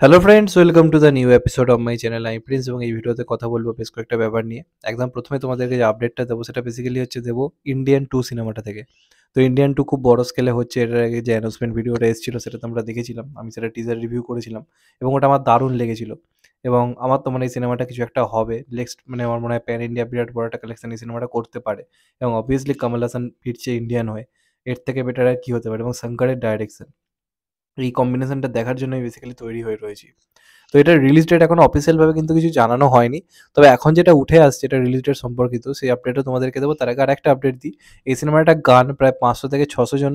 Hello friends, welcome to the new episode of my channel. আমি Prince এবং এই ভিডিওতে কথা বলবো বেশ কয়েকটা ব্যাপার নিয়ে। একদম প্রথমে তোমাদেরকে যে আপডেটটা দেবো সেটা বেসিক্যালি হচ্ছে দেবো ইন্ডিয়ান 2 সিনেমাটা থেকে। তো ইন্ডিয়ান 2 খুব বড় স্কেলে হচ্ছে। এর আগে যে অ্যানাউন্সমেন্ট ভিডিওটা এসেছিল সেটা তো আমরা দেখেছিলাম। আমি সেটা টিজার রিভিউ করেছিলাম এবং ওটা আমার দারুণ লেগেছিল। এবং আমার তো মনে হয় এই সিনেমাটা কিছু একটা হবে। নেক্সট মানে আমার মনে হয় প্যান ইন্ডিয়া বিরাট বড় একটা কালেকশন এই সিনেমাটা করতে পারে। এবং অবভিয়াসলি কমল হাসান ফিরছে ইন্ডিয়ান হয়ে। এর থেকে বেটার আর কি হতে পারে? এবং শঙ্করের ডাইরেকশন, এই কম্বিনেশনটা দেখার জন্যই বেসিক্যালি তৈরি হয়ে রয়েছি। তো এটার রিলিজ ডেট এখনো অফিসিয়ালভাবে কিন্তু কিছু জানানো হয়নি। তবে এখন যেটা উঠে আসছে এটা রিলিজ ডেট সম্পর্কিত, সেই আপডেটও তোমাদেরকে দেবো। তার আগে আরেকটা আপডেট দিই। এই সিনেমার একটা গান প্রায় 500 থেকে 600 জন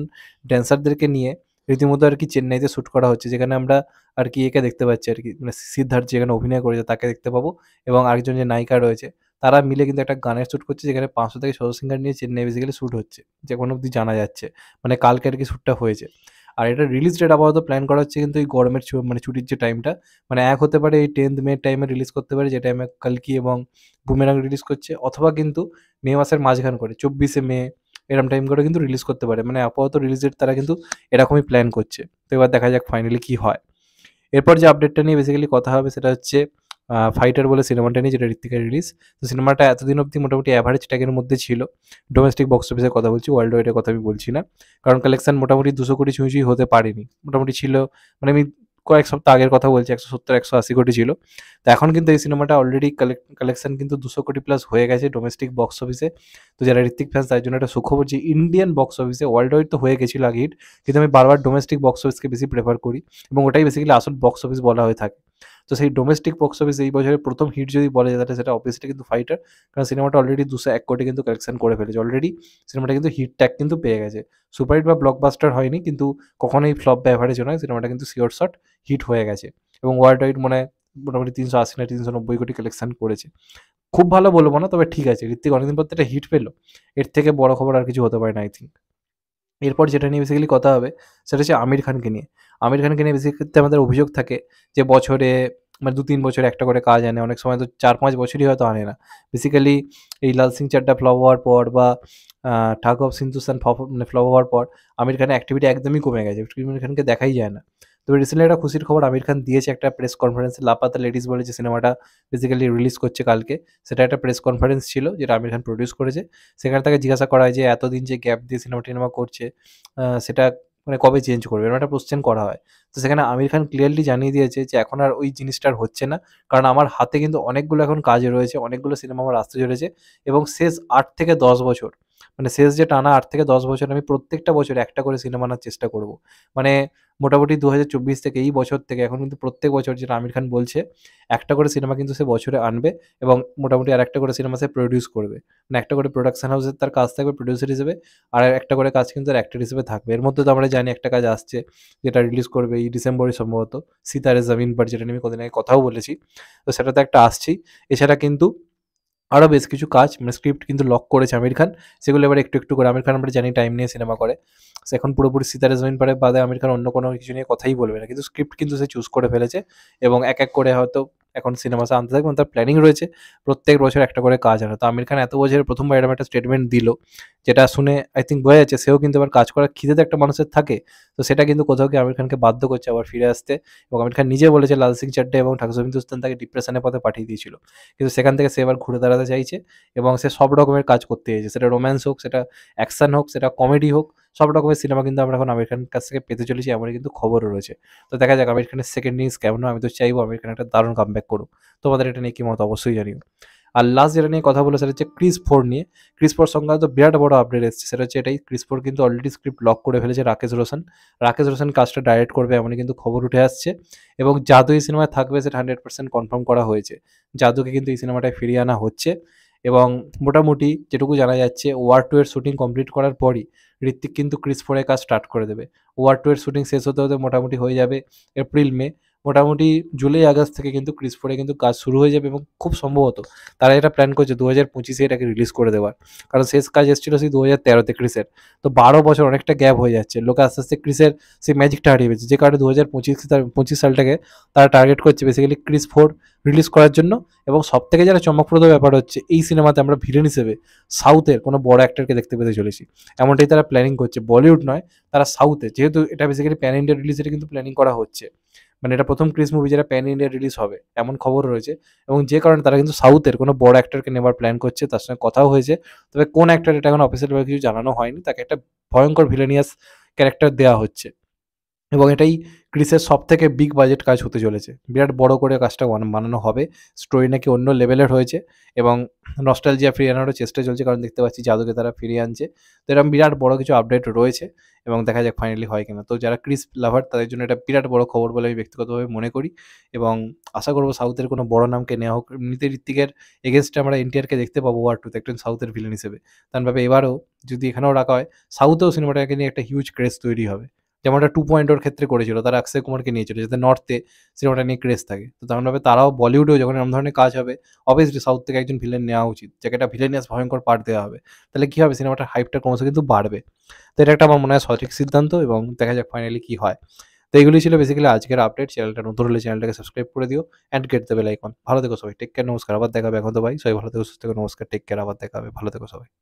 ড্যান্সারদেরকে নিয়ে রীতিমতো আর কি চেন্নাইতে শ্যুট করা হচ্ছে, যেখানে আমরা আর কি একে দেখতে পাচ্ছি আর কি, মানে সিদ্ধার্থ যেখানে অভিনয় করেছে তাকে দেখতে পাবো। এবং আরেকজন যে নায়িকা রয়েছে তারা মিলে কিন্তু একটা গানের শ্যুট করছে, যেখানে 500 থেকে 600 সিঙ্গার নিয়ে চেন্নাই বেসিক্যালি শ্যুট হচ্ছে, যে কোনো অবধি জানা যাচ্ছে। মানে কালকে আর কি শ্যুটটা হয়েছে। আর এটার রিলিজ ডেট আপাতত প্ল্যান করা হচ্ছে কিন্তু এই গরমের মানে ছুটির যে টাইমটা, মানে এক হতে পারে এই 10th মে টাইমে রিলিজ করতে পারে, যে টাইমে কালকি এবং বুমেরাং রিলিজ করছে, অথবা কিন্তু মে মাসের মাঝখান করে 24শে মে এরম টাইম করে কিন্তু রিলিজ করতে পারে। মানে আপাতত রিলিজ ডেট তারা কিন্তু এরকমই প্ল্যান করছে। তো এবার দেখা যাক ফাইনালি কি হয়। এরপর যে আপডেটটা নিয়ে বেসিক্যালি কথা হবে সেটা হচ্ছে ফাইটার বলে সিনেমাটা নিয়ে, যেটা ঋত্বিকের রিলিজ। তো সিনেমাটা এতদিন অবধি মোটামুটি অ্যাভারেজ ট্যাগের মধ্যে ছিল। ডোমেস্টিক বক্স অফিসের কথা বলছি, ওয়ার্ল্ড ওয়াইডের কথা আমি বলছি না। কারণ কালেকশন মোটামুটি 200 কোটি ছুঁই হতে পারেনি। মোটামুটি ছিল, মানে আমি কয়েক সপ্তাহ আগের কথা বলছি, 170-180 কোটি ছিল। তো এখন কিন্তু এই সিনেমাটা অলরেডি কালেকশন কিন্তু 200 কোটি প্লাস হয়ে গেছে ডোমেস্টিক বক্স অফিসে। তো যারা ঋত্বিক ফ্যান্স তার জন্য একটা সুখবর যে ইন্ডিয়ান বক্স অফিসে, ওয়ার্ল্ড ওয়াইড তো হয়ে গেছিল আগে হিট, কিন্তু আমি বারবার ডোমেস্টিক বক্স অফিসকে বেশি প্রেফার করি এবং ওটাই বেসিক্যালি আসল বক্স অফিস বলা হয়ে থাকে। তো সেই ডোমেস্টিক বক্স অফিস এই বছরের প্রথম হিট যদি বলা যায় তাহলে সেটা অবভিয়াসলি কিন্তু ফাইটার। কারণ সিনেমাটা অলরেডি 201 কোটি কিন্তু কালেকশন করে ফেলেছে অলরেডি। সিনেমাটা কিন্তু হিট ট্যাগ কিন্তু পেয়ে গেছে। সুপার হিট বা ব্লকবাস্টার হয়নি, কিন্তু কখনোই ফ্লপ বা অ্যাভারেজও নয়। সিনেমাটা কিন্তু শিওর শট হিট হয়ে গেছে এবং ওয়ার্ল্ড ওয়াইড মনে হয় মোটামুটি 380 না 390 কোটি কালেকশন করেছে। খুব ভালো বলবো না, তবে ঠিক আছে। ঋত্বিক অনেকদিন পর তো একটা হিট পেল। এর থেকে বড় খবর আর কিছু হতে পারে না আই থিঙ্ক। এরপর যেটা নিয়ে বেসিক্যালি কথা হবে সেটা হচ্ছে আমির খানকে নিয়ে। আমির খানকে নিয়ে বেশি ক্ষেত্রে আমাদের অভিযোগ থাকে যে বছরে, মানে 2-3 বছরে একটা করে কাজ আনে। অনেক সময় তো 4-5 বছরই হয়তো আনে না। বেসিক্যালি এই লাল সিং চাড্ডা ফ্লপ হওয়ার পর বা ঠাগ অফ সিন্ধুস্তান মানে ফ্লপ হওয়ার পর আমির খানের অ্যাক্টিভিটি একদমই কমে গেছে। আমির খানকে দেখাই যায় না। তবে রিসেন্টলি একটা খুশির খবর আমির খান দিয়েছে একটা প্রেস কনফারেন্সে। লাপাতা লেডিস বলে যে সিনেমাটা বেসিক্যালি রিলিজ করছে কালকে, সেটা একটা প্রেস কনফারেন্স ছিল যেটা আমির খান প্রডিউস করেছে। সেখানে তাকে জিজ্ঞাসা করা হয় যে এতদিন যে গ্যাপ দিয়ে সিনেমা করছে সেটা মানে কবে চেঞ্জ করবে? এরকম একটা কোয়েশ্চেন করা হয়। তো সেখানে আমির খান ক্লিয়ারলি জানিয়ে দিয়েছে যে এখন আর ওই জিনিসটা আর হচ্ছে না। কারণ আমার হাতে কিন্তু অনেকগুলো এখন কাজ রয়েছে, অনেকগুলো সিনেমা আমার আসতে চলেছে এবং শেষ ৮ থেকে ১০ বছর, মানে শেষ যে টানা ৮ থেকে ১০ বছর আমি প্রত্যেকটা বছর একটা করে সিনেমা আনার চেষ্টা করব। মানে মোটামুটি ২০২৪ থেকে, এই বছর থেকে এখন কিন্তু প্রত্যেক বছর যেটা আমির খান বলছে, একটা করে সিনেমা কিন্তু সে বছরে আনবে এবং মোটামুটি আরেকটা করে সিনেমা সে প্রডিউস করবে। মানে একটা করে প্রোডাকশন হাউসের তার কাজ থাকবে প্রডিউসার হিসেবে, আর একটা করে কাজ কিন্তু অ্যাক্টর হিসেবে থাকবে। এর মধ্যে তো আমরা জানি একটা কাজ আসছে যেটা রিলিজ করবে এই ডিসেম্বরে সম্ভবত, সিতারে জামিন পার, যেটা নিয়ে আমি কদিন আগে কথাও বলেছি। তো সেটা তো একটা আসছেই। এছাড়া কিন্তু আরও বেশ কিছু কাজ, মানে স্ক্রিপ্ট কিন্তু লক করেছে আমির খান। সেগুলো এবার একটু একটু করে, আমির খান আমরা জানি টাইম নিয়ে সিনেমা করে। সে এখন পুরোপুরি সিতারে জমিন পারে বাদে আমির খান অন্য কোনো কিছু নিয়ে কথাই বলবে না, কিন্তু স্ক্রিপ্ট কিন্তু সে চুজ করে ফেলেছে এবং এক এক করে হয়তো এখন সিনেমা সে আনতে থাকবে এবং তার প্ল্যানিং রয়েছে প্রত্যেক বছর একটা করে কাজ আনা। তো আমির খান এত বছরের প্রথমবার এরকম একটা স্টেটমেন্ট দিল, যেটা শুনে আই থিঙ্ক বোঝা যাচ্ছে সেও কিন্তু আবার কাজ করার খিদে তো একটা মানুষের থাকে। তো সেটা কিন্তু কোথাও গিয়ে আমির খানকে বাধ্য করছে আবার ফিরে আসতে। এবং আমির খান নিজে বলেছে লাল সিং চাড্ডা এবং ঠাকুর হিন্দুস্তান তাকে ডিপ্রেশনের পথে পাঠিয়ে দিয়েছিল, কিন্তু সেখান থেকে সে এবার ঘুরে দাঁড়াতে চাইছে এবং সে সব রকমের কাজ করতে চাইছে। সেটা রোম্যান্স হোক, সেটা অ্যাকশন হোক, সেটা কমেডি হোক, সব রকমের সিনেমা কিন্তু আমরা এখন আমির খানের কাছ থেকে পেতে চলেছি, এমনই কিন্তু খবরও রয়েছে। তো দেখা যাক আমির খানের সেকেন্ড ইনিংস কেমন হয়। আমি তো চাইবো আমির খান একটা দারুণ কামব্যাক করুক। তোমাদের এটা নিয়ে কি মত অবশ্যই জানিও। আর লাস্ট যেটা নিয়ে কথা বলে সেটা হচ্ছে ক্রিস 4 নিয়ে। ক্রিস 4 সংক্রান্ত বিরাট বড় আপডেট এসেছে, সেটা হচ্ছে এটাই, ক্রিস 4 কিন্তু অলরেডি স্ক্রিপ্ট লক করে ফেলেছে রাকেশ রোশন। রাকেশ রোশন কাজটা ডাইরেক্ট করবে এমনই কিন্তু খবর উঠে আসছে এবং জাদু এই সিনেমায় থাকবে সেটা 100% কনফার্ম করা হয়েছে। জাদুকে কিন্তু এই সিনেমাটায় ফিরিয়ে আনা হচ্ছে এবং মোটামুটি যেটুকু জানা যাচ্ছে ওয়ার 2 এর শুটিং কমপ্লিট করার পরই ঋত্বিক কিন্তু ক্রিস 4 এর কাজ স্টার্ট করে দেবে। ওয়ার 2 এর শুটিং শেষ হতে হতে মোটামুটি হয়ে যাবে এপ্রিল মে। মোটামুটি জুলাই আগস্ট থেকে কিন্তু ক্রিস 4 এ কিন্তু কাজ শুরু হয়ে যাবে এবং খুব সম্ভবত তারা এটা প্ল্যান করছে 2025-এ এটাকে রিলিজ করে দেওয়ার। কারণ শেষ কাজ এসেছিল সেই 2013-তে ক্রিসের। তো 12 বছর অনেকটা গ্যাপ হয়ে যাচ্ছে। লোকে আস্তে আস্তে ক্রিসের সেই ম্যাজিকটা হারিয়ে ফেলছে, যে কারণে 2025 সালটাকে তারা টার্গেট করছে বেসিক্যালি ক্রিস 4 রিলিজ করার জন্য। এবং সবথেকে যেটা চমকপ্রদ ব্যাপার হচ্ছে এই সিনেমাতে আমরা ভিলেন হিসেবে সাউথের কোনো বড় অ্যাক্টরকে দেখতে পেতে চলেছি। এমনটাই তারা প্ল্যানিং করছে, বলিউড নয়, তারা সাউথে, যেহেতু এটা বেসিক্যালি প্যান ইন্ডিয়া রিলিজ, এটা কিন্তু প্ল্যানিং করা হচ্ছে। মানে এটা ১ম ক্রিস মুভি যেটা প্যান ইন্ডিয়া রিলিজ হবে এমন খবর রয়েছে, এবং যে কারণে তারা কিন্তু সাউথের কোনো বড় অ্যাক্টরকে নেবার প্ল্যান করছে। তার সঙ্গে কথাও হয়েছে। তবে কোন অ্যাক্টর এটা এখন অফিসিয়ালভাবে কিছু জানানো হয়নি। তাকে একটা ভয়ঙ্কর ভিলেনিয়াস ক্যারেক্টার দেয়া হচ্ছে। এবং এটাই ক্রিসের সবথেকে বিগ বাজেট কাজ হতে চলেছে। বিরাট বড় করে কাজটা বানানো হবে। স্টোরি নাকি অন্য লেভেলের হয়েছে এবং নস্টালজিয়া ফিরিয়ে আনারও চেষ্টা চলছে, কারণ দেখতে পাচ্ছি জাদুকে তারা ফিরিয়ে আনছে। তো এরকম বিরাট বড় কিছু আপডেট রয়েছে এবং দেখা যাক ফাইনালি হয় কিনা। তো যারা ক্রিস লাভার তাদের জন্য এটা বিরাট বড় খবর বলে আমি ব্যক্তিগতভাবে মনে করি, এবং আশা করব সাউথের কোনো বড় নামকে নেওয়া হোক। এমনিতে ঋত্বিকের এগেইনস্টে আমরা এনটিআরকে দেখতে পাবো ওয়ার 2 তে একজন সাউথের ভিলেন হিসেবে। তেমনভাবে এবারেও যদি এখানেও রাখা হয়, সাউথেও সিনেমাটাকে নিয়ে একটা হিউজ ক্রেজ তৈরি হবে। যেমনটা 2.0 এর ক্ষেত্রে করেছিল। তারা অক্ষয় কুমারকে নিয়েছিল যাতে নর্থে সিনেমাটা নিয়ে ক্রেজ থাকে। তো তেমনভাবে তারাও বলিউডেও যখন এরকম ধরনের কাজ হবে, অবভিয়াসলি সাউথ থেকে একজন ভিলেন নেওয়া উচিত। যাকে একটা ভিলেনিয়াস ভয়ঙ্কর পার্ট দেওয়া হবে। তাহলে কি হবে, সিনেমাটার হাইপটা ক্রমশ কিন্তু বাড়বে। তো এটা একটা আমার মনে হয় সঠিক সিদ্ধান্ত, এবং দেখা যাক ফাইনালি কি হয়। তো এগুলোই ছিল বেসিক্যালি আজকের আপডেট। চ্যানেলটা নতুন হলে চ্যানেলটাকে সাবস্ক্রাইব করে দিও and get the bell icon. ভালো থেকো সবাই। টেক কেয়ার, নমস্কার। আবার দেখা হবে। এখন তো ভাই সবাই ভালো থেকো, সুস্থ থেকো। নমস্কার, টেক কেয়ার, আবার দেখা হবে। ভালো থেকো সবাই।